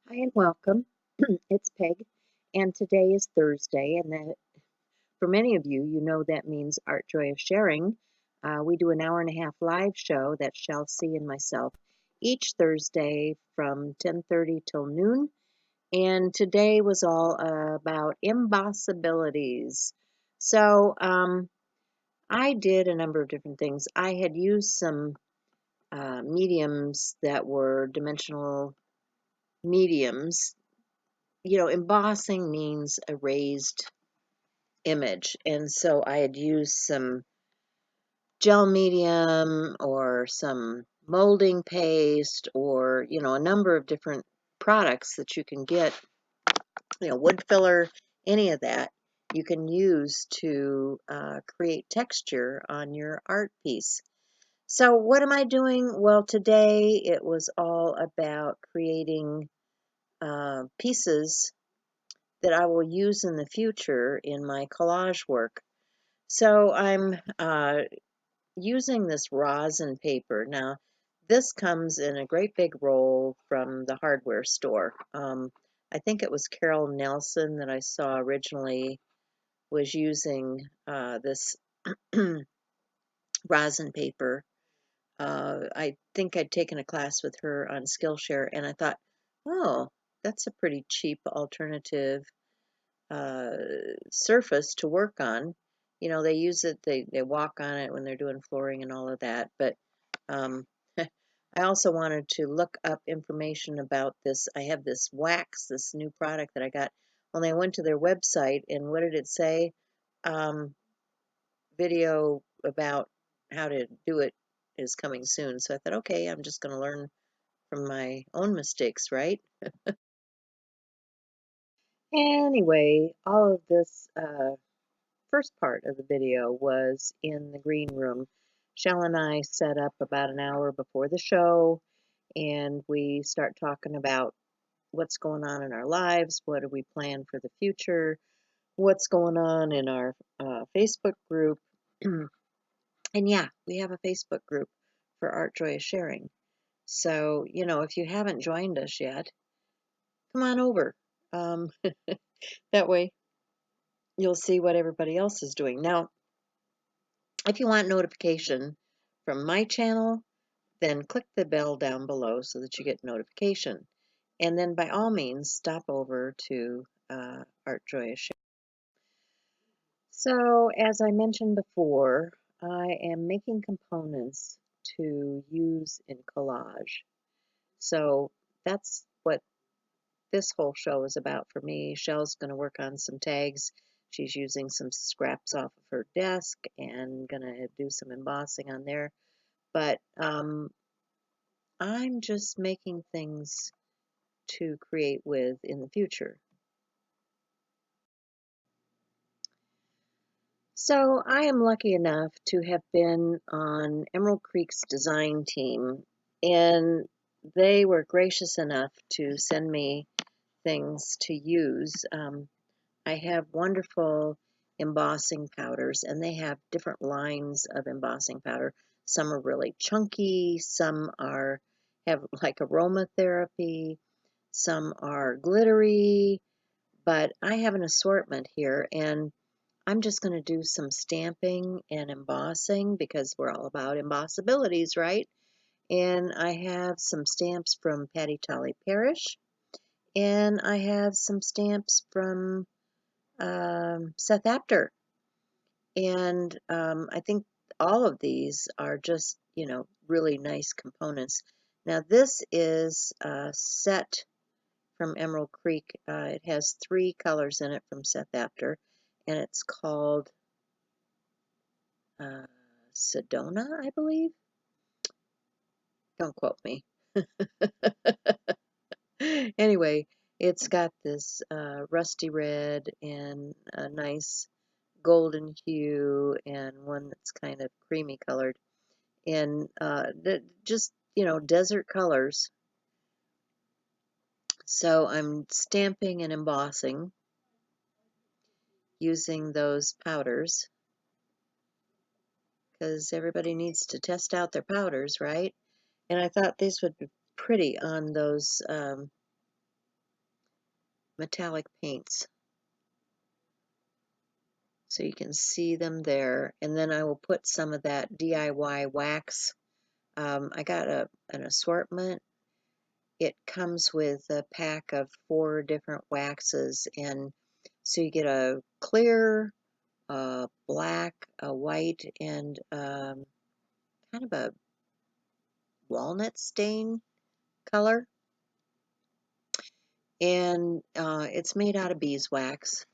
Hi and welcome. It's Peg, and today is Thursday, and that for many of you, you know that means Art Joy of Sharing. We do an hour and a half live show that Shall C and myself each Thursday from 10:30 till noon, and today was all about impossibilities. So I did a number of different things. I had used some mediums that were dimensional mediums. Embossing means a raised image. And so I had used some gel medium or some molding paste or, a number of different products that you can get, wood filler, any of that you can use to create texture on your art piece. So what am I doing? Well, today it was all about creating pieces that I will use in the future in my collage work. So I'm using this rosin paper. Now, this comes in a great big roll from the hardware store. I think it was Carol Nelson that I saw originally was using this rosin paper. I think I'd taken a class with her on Skillshare, and I thought, oh, that's a pretty cheap alternative uh, surface to work on. They use it, they walk on it when they're doing flooring and all of that. But um, I also wanted to look up information about this. I have this wax, this new product that I got. Only I went to their website, and what did it say? Um, Video about how to do it is coming soon. So I thought, okay, I'm just going to learn from my own mistakes, right? Anyway, all of this first part of the video was in the green room. Shell and I set up about an hour before the show, and we start talking about what's going on in our lives, what do we plan for the future, what's going on in our Facebook group. And yeah, we have a Facebook group for Art Joy of Sharing. So, if you haven't joined us yet, come on over. Um, that way you'll see what everybody else is doing. Now, if you want notification from my channel, then click the bell down below so that you get notification. And then by all means, stop over to Art Joy of Sharing. So as I mentioned before, I am making components to use in collage. So that's what this whole show is about for me. Shell's going to work on some tags. She's using some scraps off of her desk and going to do some embossing on there. But I'm just making things to create with in the future. So I am lucky enough to have been on Emerald Creek's design team, and they were gracious enough to send me things to use. I have wonderful embossing powders, and they have different lines of embossing powder. Some are really chunky, some have like aromatherapy, some are glittery, but I have an assortment here, and I'm just going to do some stamping and embossing because we're all about embossabilities, right? And I have some stamps from Patty Tolly Parrish, and I have some stamps from Seth Apter. And I think all of these are just, really nice components. Now, this is a set from Emerald Creek. It has 3 colors in it from Seth Apter, and it's called uh, Sedona, I believe. Don't quote me. Anyway, it's got this rusty red and a nice golden hue and one that's kind of creamy colored and just, desert colors. So I'm stamping and embossing using those powders because everybody needs to test out their powders, right? And I thought these would be pretty on those metallic paints. So you can see them there. And then I will put some of that DIY wax. I got an assortment. It comes with a pack of 4 different waxes, and so you get a clear, black, a white, and kind of a walnut stain color. And it's made out of beeswax.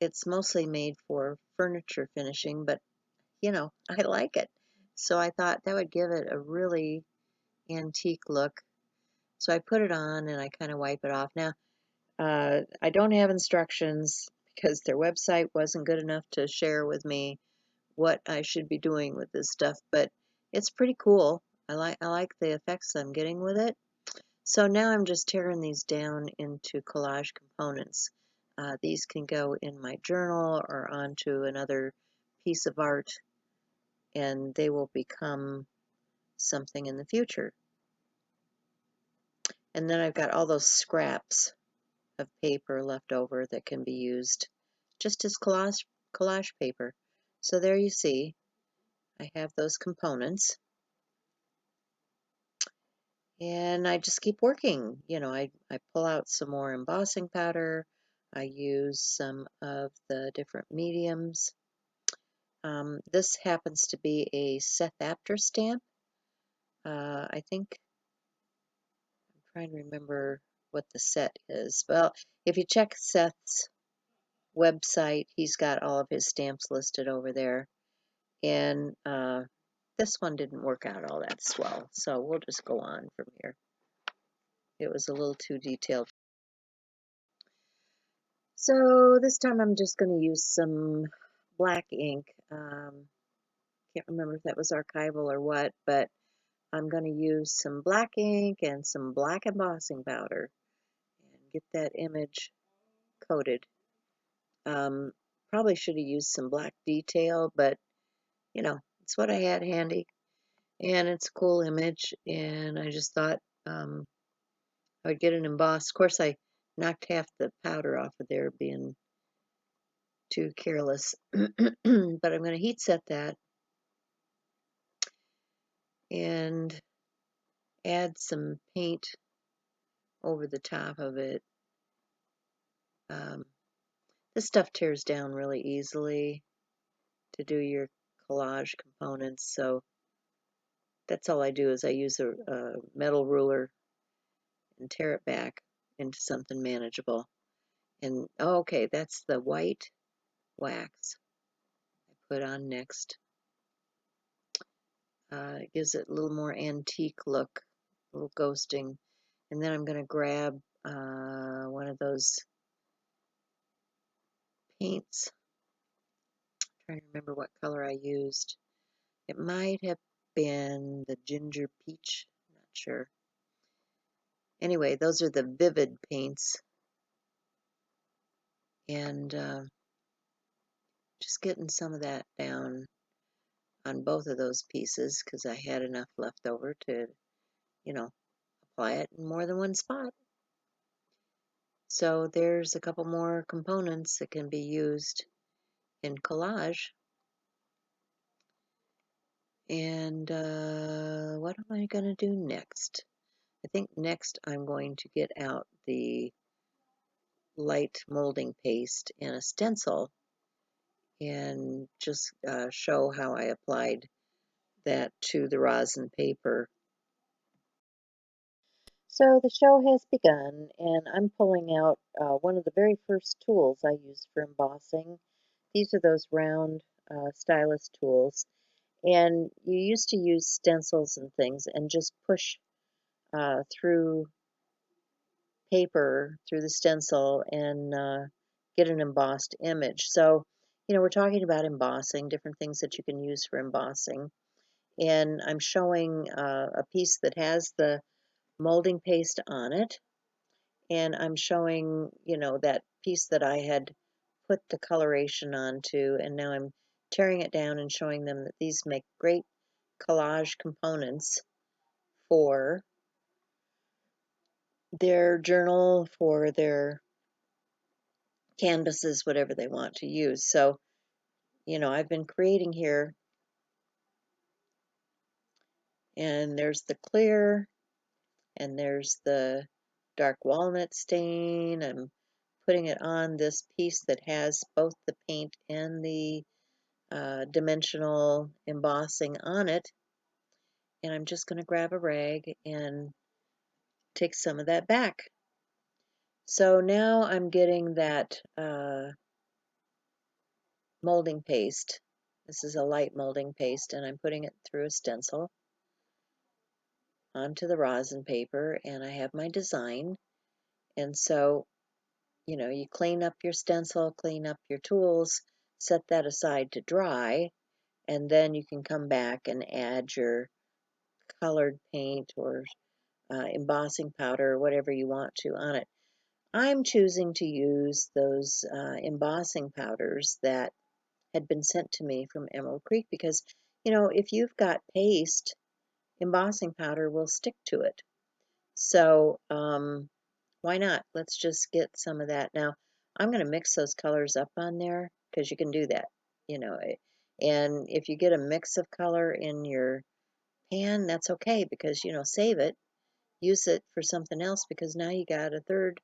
It's mostly made for furniture finishing, but you know, I like it. So I thought that would give it a really antique look. So I put it on and I kind of wipe it off. Now, I don't have instructions because their website wasn't good enough to share with me what I should be doing with this stuff, but it's pretty cool. I like the effects I'm getting with it. So now I'm just tearing these down into collage components. These can go in my journal or onto another piece of art, and they will become something in the future. And then I've got all those scraps of paper left over that can be used just as collage paper. So there you see, I have those components. And I just keep working. You know, I pull out some more embossing powder. I use some of the different mediums. This happens to be a Seth Apter stamp. I think, I'm trying to remember what the set is. Well, if you check Seth's website, he's got all of his stamps listed over there. And this one didn't work out all that swell, so we'll just go on from here. It was a little too detailed. So this time I'm just going to use some black ink. Can't remember if that was archival or what, but I'm going to use some black ink and some black embossing powder and get that image coated. Probably should have used some black detail, but you know, it's what I had handy, and it's a cool image, and I just thought I would get it embossed. Of course, I knocked half the powder off of there being too careless, but I'm going to heat set that and add some paint over the top of it. This stuff tears down really easily to do your collage components, so that's all I do is I use a metal ruler and tear it back into something manageable. And oh, okay, that's the white wax I put on next. It gives it a little more antique look, a little ghosting. And then I'm going to grab one of those paints. I'm trying to remember what color I used. It might have been the ginger peach, I'm not sure. Anyway, those are the vivid paints. And just getting some of that down on both of those pieces because I had enough left over to, you know, apply it in more than one spot. So there's a couple more components that can be used in collage. And what am I going to do next? I think next I'm going to get out the light molding paste and a stencil and just show how I applied that to the rosin paper. So the show has begun, and I'm pulling out one of the very first tools I used for embossing. These are those round stylus tools, and you used to use stencils and things and just push through paper, through the stencil, and get an embossed image. So, you know, we're talking about embossing, different things that you can use for embossing. And I'm showing a piece that has the molding paste on it. And I'm showing, you know, that piece that I had put the coloration onto, and now I'm tearing it down and showing them that these make great collage components for their journal, for their canvases, whatever they want to use. So, you know, I've been creating here, and there's the clear, and there's the dark walnut stain. I'm putting it on this piece that has both the paint and the dimensional embossing on it. And I'm just going to grab a rag and take some of that back. So now I'm getting that molding paste. This is a light molding paste, and I'm putting it through a stencil onto the rosin paper, and I have my design. And so, you know, you clean up your stencil, clean up your tools, set that aside to dry, and then you can come back and add your colored paint or embossing powder or whatever you want to on it. I'm choosing to use those embossing powders that had been sent to me from Emerald Creek because, you know, if you've got paste, embossing powder will stick to it. So why not? Let's just get some of that. Now, I'm going to mix those colors up on there because you can do that, you know. And if you get a mix of color in your pan, that's okay because, you know, save it, use it for something else because now you got a third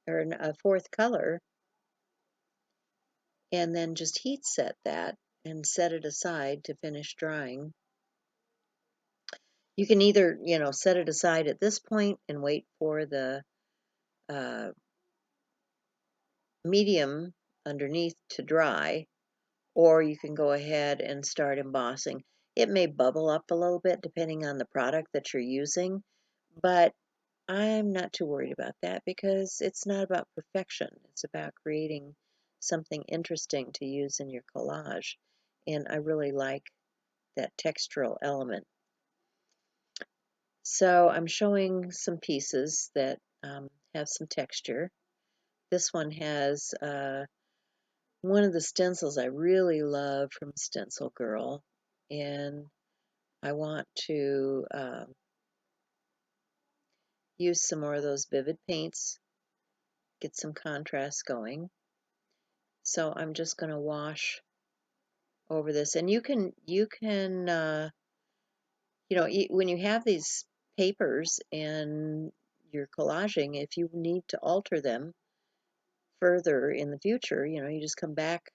or a fourth color, and then just heat set that and set it aside to finish drying. You can either, you know, set it aside at this point and wait for the uh, medium underneath to dry, or you can go ahead and start embossing. It may bubble up a little bit depending on the product that you're using, but I'm not too worried about that because it's not about perfection. It's about creating something interesting to use in your collage. And I really like that textural element. So I'm showing some pieces that have some texture. This one has one of the stencils I really love from Stencil Girl, and I want to use some more of those vivid paints, get some contrast going. So I'm just going to wash over this, and you know, when you have these papers and you're collaging, if you need to alter them further in the future, you know, you just come back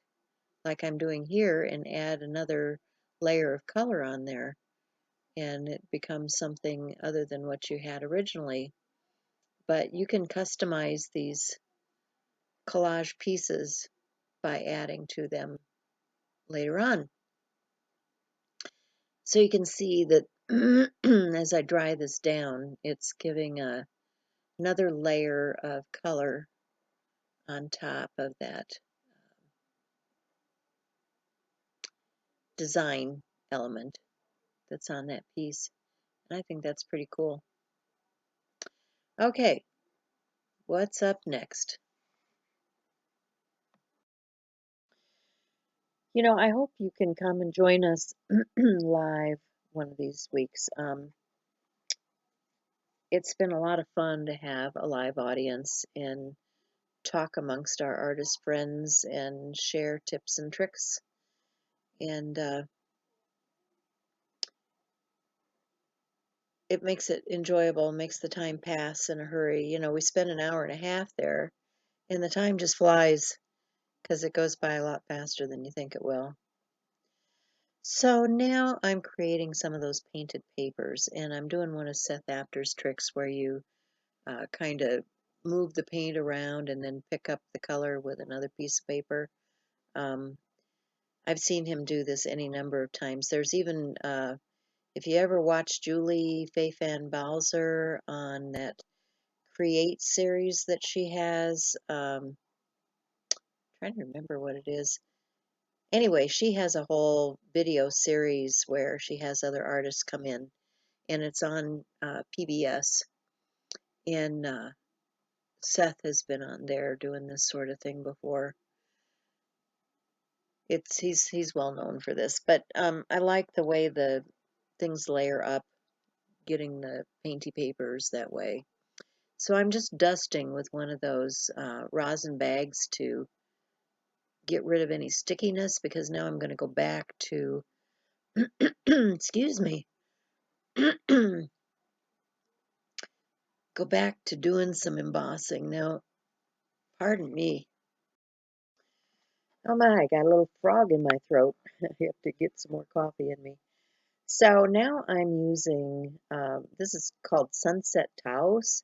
like I'm doing here and add another layer of color on there, and it becomes something other than what you had originally. But you can customize these collage pieces by adding to them later on. So you can see that as I dry this down, it's giving another layer of color on top of that design element that's on that piece. And I think that's pretty cool. Okay, what's up next? You know, I hope you can come and join us live one of these weeks. It's been a lot of fun to have a live audience and talk amongst our artist friends and share tips and tricks. And it makes it enjoyable, makes the time pass in a hurry. You know, we spend an hour and a half there, and the time just flies because it goes by a lot faster than you think it will. So now I'm creating some of those painted papers, and I'm doing one of Seth Apter's tricks where you kind of move the paint around and then pick up the color with another piece of paper. Um, I've seen him do this any number of times. There's even, if you ever watch Julie Fei-Fan Bowser on that Create series that she has, trying to remember what it is. Anyway, she has a whole video series where she has other artists come in, and it's on PBS. And Seth has been on there doing this sort of thing before. He's well known for this, but I like the way the things layer up, getting the painty papers that way. So I'm just dusting with one of those rosin bags to get rid of any stickiness, because now I'm going to go back to, excuse me, go back to doing some embossing. Now, pardon me. Oh my, I got a little frog in my throat. I have to get some more coffee in me. So now I'm using, this is called Sunset Taos.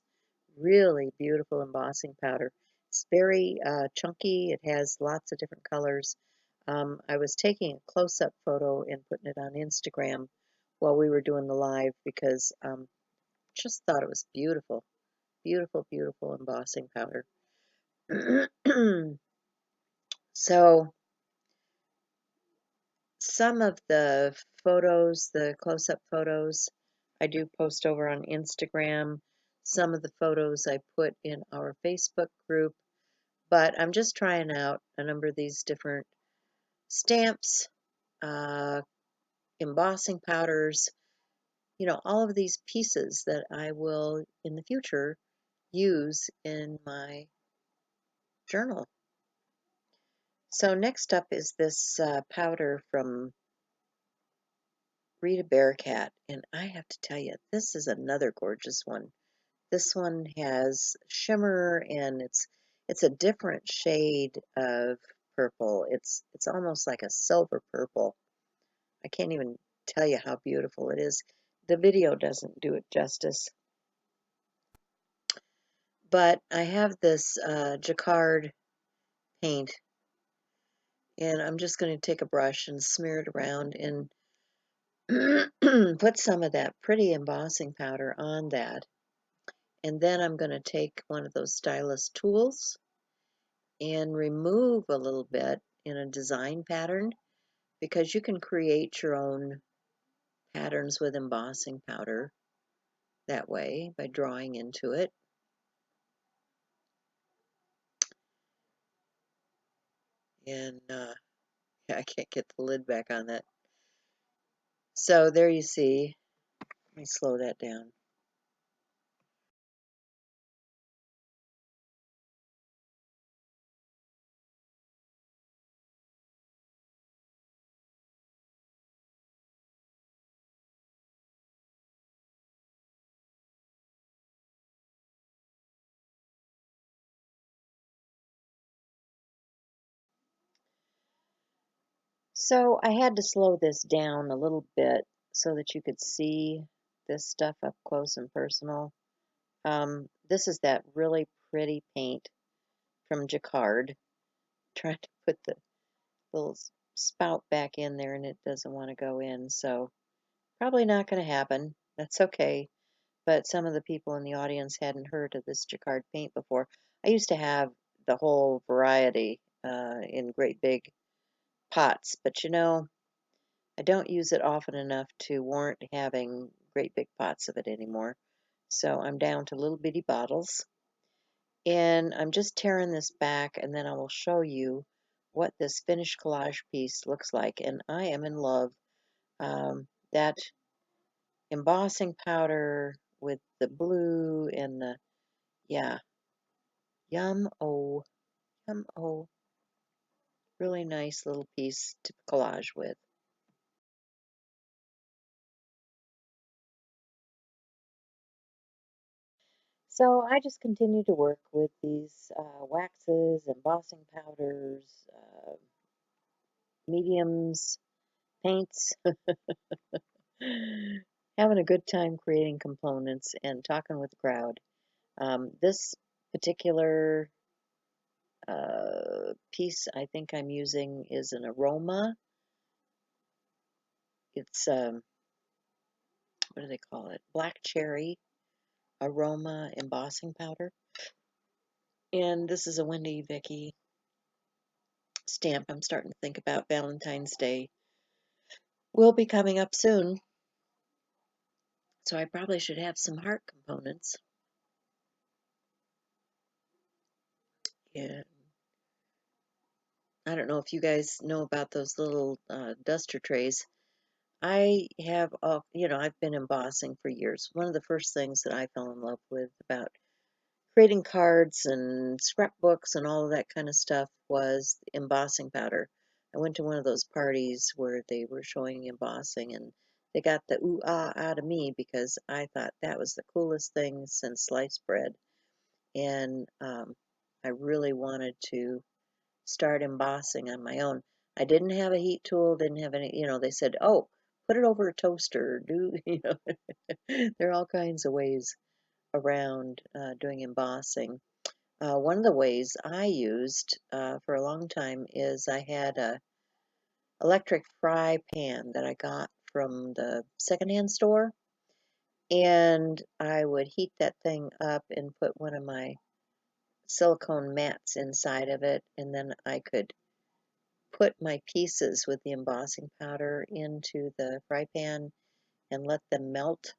Really beautiful embossing powder. It's very chunky. It has lots of different colors. I was taking a close-up photo and putting it on Instagram while we were doing the live, because just thought it was beautiful. Beautiful, beautiful embossing powder. So some of the photos, the close-up photos, I do post over on Instagram. Some of the photos I put in our Facebook group, but I'm just trying out a number of these different stamps, uh, embossing powders, all of these pieces that I will in the future use in my journal. So next up is this powder from Rita Bearcat, and I have to tell you, this is another gorgeous one. This one has shimmer, and it's a different shade of purple. It's almost like a silver purple. I can't even tell you how beautiful it is. The video doesn't do it justice. But I have this jacquard paint, and I'm just going to take a brush and smear it around and put some of that pretty embossing powder on that. And then I'm going to take one of those stylus tools and remove a little bit in a design pattern, because you can create your own patterns with embossing powder that way by drawing into it. And I can't get the lid back on that. So there you see. Let me slow that down. So I had to slow this down a little bit so that you could see this stuff up close and personal. This is that really pretty paint from Jacquard. Trying to put the little spout back in there, and it doesn't want to go in, so probably not going to happen. That's okay. But some of the people in the audience hadn't heard of this Jacquard paint before. I used to have the whole variety in great big pots, but I don't use it often enough to warrant having great big pots of it anymore. So I'm down to little bitty bottles. And I'm just tearing this back, and then I will show you what this finished collage piece looks like. And I am in love. That embossing powder with the blue and the, yeah, yum oh, yum oh. Really nice little piece to collage with. So I just continue to work with these waxes, embossing powders, mediums, paints, having a good time creating components and talking with the crowd. This particular piece I think I'm using is an aroma. It's, what do they call it? Black cherry aroma embossing powder. And this is a Wendy Vicky stamp. I'm starting to think about Valentine's Day will be coming up soon, so I probably should have some heart components. Yeah, I don't know if you guys know about those little duster trays. I have, I've been embossing for years. One of the first things that I fell in love with about creating cards and scrapbooks and all of that kind of stuff was embossing powder. I went to one of those parties where they were showing embossing, and they got the ooh ah out of me because I thought that was the coolest thing since sliced bread. And I really wanted to start embossing on my own. I didn't have a heat tool, didn't have any, they said, oh, put it over a toaster, there are all kinds of ways around doing embossing. One of the ways I used for a long time is I had a electric fry pan that I got from the secondhand store, and I would heat that thing up and put one of my silicone mats inside of it, and then I could put my pieces with the embossing powder into the fry pan and let them melt.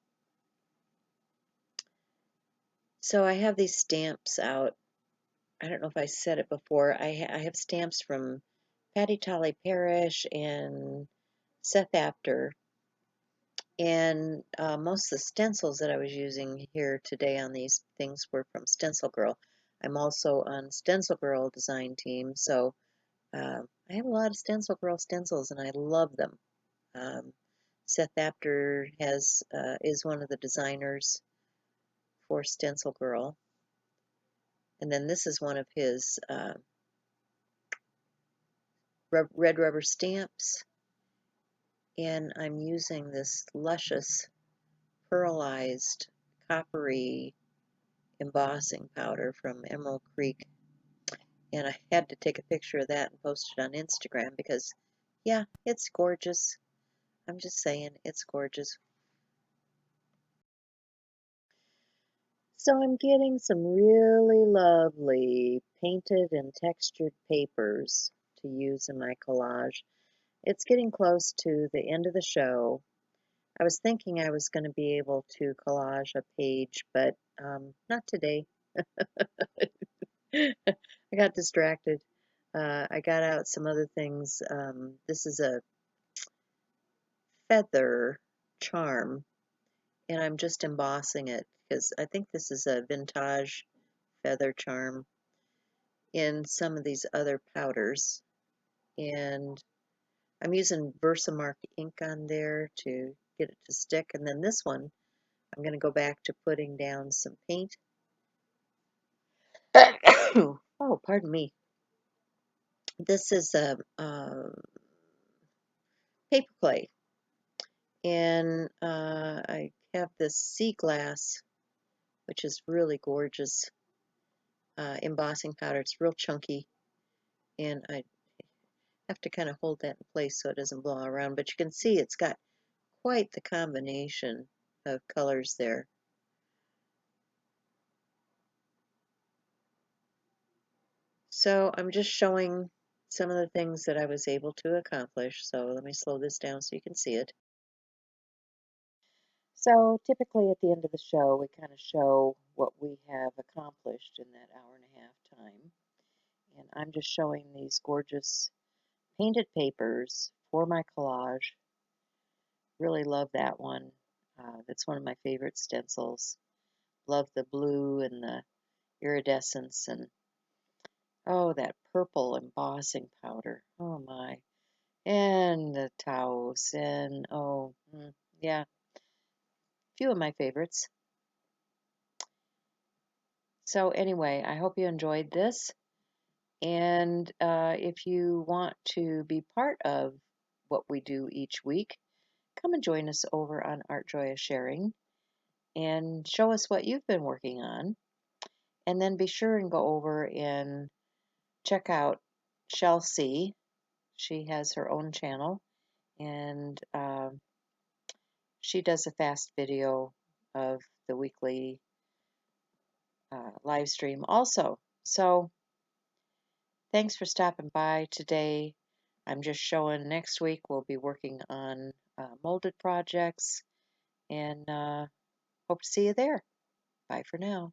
So I have these stamps out. I don't know if I said it before. I have stamps from Patty Tolly Parrish and Seth Apter. And most of the stencils that I was using here today on these things were from Stencil Girl. I'm also on Stencil Girl design team, so I have a lot of Stencil Girl stencils, and I love them. Seth Apter is one of the designers for Stencil Girl, and then this is one of his red rubber stamps, and I'm using this luscious pearlized coppery embossing powder from Emerald Creek, and I had to take a picture of that and post it on Instagram because, yeah, it's gorgeous. I'm just saying, it's gorgeous. So I'm getting some really lovely painted and textured papers to use in my collage. It's getting close to the end of the show. I was thinking I was going to be able to collage a page, but not today. I got distracted. I got out some other things. This is a feather charm, and I'm just embossing it because I think this is a vintage feather charm in some of these other powders. And I'm using Versamark ink on there to get it to stick. And then this one, I'm going to go back to putting down some paint. Oh, pardon me. This is a paper clay, and I have this sea glass, which is really gorgeous embossing powder. It's real chunky, and I have to kind of hold that in place so it doesn't blow around, but you can see it's got quite the combination of colors there. So I'm just showing some of the things that I was able to accomplish. So let me slow this down so you can see it. So typically at the end of the show, we kind of show what we have accomplished in that hour and a half time. And I'm just showing these gorgeous painted papers for my collage. Really love that one. That's one of my favorite stencils. Love the blue and the iridescence, and oh, that purple embossing powder. Oh my. And the Taos, and oh, yeah, few of my favorites. So anyway, I hope you enjoyed this. And if you want to be part of what we do each week, come and join us over on Art Joy of Sharing and show us what you've been working on. And then be sure and go over and check out Chelsea. She has her own channel, and she does a fast video of the weekly live stream also. So thanks for stopping by today. I'm just showing next week we'll be working on molded projects, and hope to see you there. Bye for now.